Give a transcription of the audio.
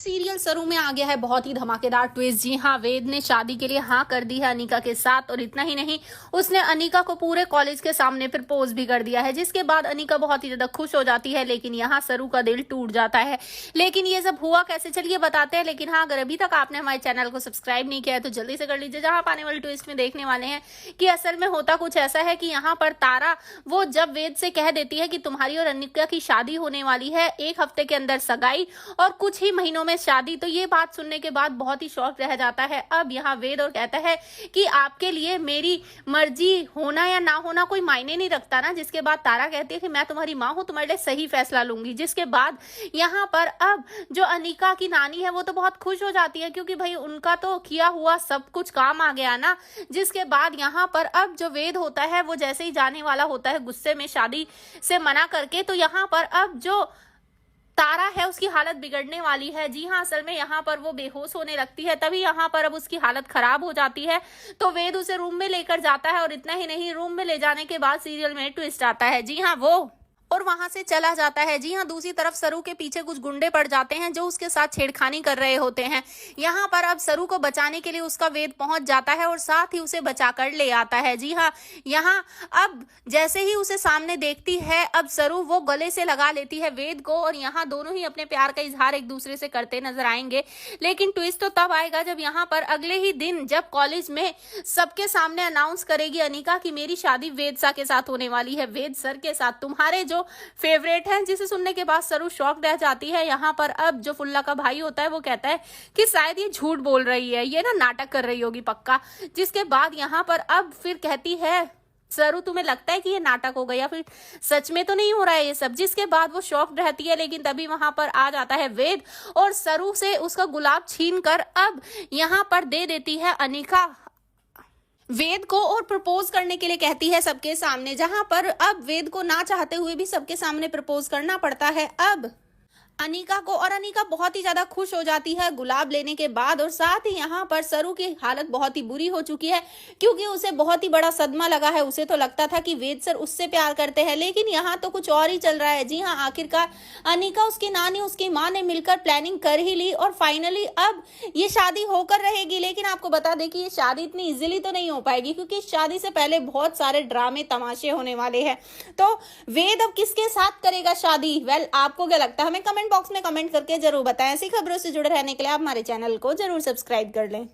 Serial सरू में आ गया है बहुत ही धमाकेदार ट्विस्ट। जी हाँ, वेद ने शादी के लिए हाँ कर दी है अनीका के साथ, और इतना ही नहीं, उसने अनीका को पूरे कॉलेज के सामने प्रपोज भी कर दिया है, जिसके बाद अनीका बहुत ही ज्यादा खुश हो जाती है। लेकिन यहाँ सरू का दिल टूट जाता है। लेकिन ये सब हुआ कैसे, चलिए बताते हैं। लेकिन हाँ, अगर अभी तक आपने हमारे चैनल को सब्सक्राइब नहीं किया है तो जल्दी से कर लीजिए, जहाँ आने वाले ट्विस्ट में देखने वाले हैं कि असल में होता कुछ ऐसा है कि यहाँ पर तारा वो जब वेद से कह देती है कि तुम्हारी और अनीका की शादी होने वाली है, 1 हफ्ते के अंदर सगाई और कुछ ही महीनों में शादी, तो ये बात सुनने के बाद बहुत ही शॉक रह जाता है। अब यहाँ वेद और कहता है कि आपके लिए मेरी मर्जी होना या ना होना कोई मायने नहीं रखता ना, जिसके बाद तारा कहती है कि मैं तुम्हारी माँ हूं, तुम्हारे लिए सही फैसला लूंगी। जिसके बाद यहाँ पर अब जो अनीका की नानी है वो तो बहुत खुश हो जाती है, क्योंकि भाई उनका तो किया हुआ सब कुछ काम आ गया ना। जिसके बाद यहाँ पर अब जो वेद होता है वो जैसे ही जाने वाला होता है गुस्से में शादी से मना करके, तो यहाँ पर अब जो तारा है उसकी हालत बिगड़ने वाली है। जी हाँ, असल में यहाँ पर वो बेहोश होने लगती है। तभी यहाँ पर अब उसकी हालत खराब हो जाती है, तो वेद उसे रूम में लेकर जाता है, और इतना ही नहीं, रूम में ले जाने के बाद सीरियल में ट्विस्ट आता है। जी हाँ, वो और वहां से चला जाता है। जी हाँ, दूसरी तरफ सरू के पीछे कुछ गुंडे पड़ जाते हैं जो उसके साथ छेड़खानी कर रहे होते हैं। यहाँ पर अब सरू को बचाने के लिए उसका वेद पहुंच जाता है और साथ ही उसे बचाकर ले आता है। जी हाँ, यहाँ अब जैसे ही उसे सामने देखती है अब सरू, वो गले से लगा लेती है वेद को, और यहाँ दोनों ही अपने प्यार का इजहार एक दूसरे से करते नजर आएंगे। लेकिन ट्विस्ट तो तब आएगा जब यहाँ पर अगले ही दिन जब कॉलेज में सबके सामने अनाउंस करेगी अनीका कि मेरी शादी वेद सा के साथ होने वाली है, वेद सर के साथ, तुम्हारे जो फेवरेट है। जिसे सुनने के बाद सरू शॉक रह जाती है। यहाँ पर अब जो फुल्ला का भाई होता है वो कहता है कि शायद ये झूठ बोल रही है, ये ना नाटक कर रही होगी पक्का। जिसके बाद यहाँ पर अब फिर कहती है सरू, तुम्हें लगता है कि ये नाटक हो गया या फिर सच में तो नहीं हो रहा है ये सब। जिसके बाद वो शॉक रहती है। लेकिन तभी वहां पर आ जाता है वेद और सरू से उसका गुलाब छीन कर अब यहाँ पर दे देती है अनीका वेद को, और प्रपोज करने के लिए कहती है सबके सामने। जहां पर अब वेद को ना चाहते हुए भी सबके सामने प्रपोज करना पड़ता है अब अनीका को, और अनीका बहुत ही ज्यादा खुश हो जाती है गुलाब लेने के बाद। और साथ ही यहाँ पर सरू की हालत बहुत ही बुरी हो चुकी है, क्योंकि उसे बहुत ही बड़ा सदमा लगा है। उसे तो लगता था कि वेद सर उससे प्यार करते हैं, लेकिन यहाँ तो कुछ और ही चल रहा है। जी हाँ, आखिरकार अनीका, उसकी नानी, उसकी माँ ने मिलकर प्लानिंग कर ही ली, और फाइनली अब ये शादी होकर रहेगी। लेकिन आपको बता दें कि ये शादी इतनी इजिली तो नहीं हो पाएगी, क्योंकि इस शादी से पहले बहुत सारे ड्रामे तमाशे होने वाले हैं। तो वेद अब किसके साथ करेगा शादी? वेल, आपको क्या लगता है? हमें कमेंट बॉक्स में कमेंट करके जरूर बताएं। ऐसी खबरों से जुड़े रहने के लिए आप हमारे चैनल को जरूर सब्सक्राइब कर लें।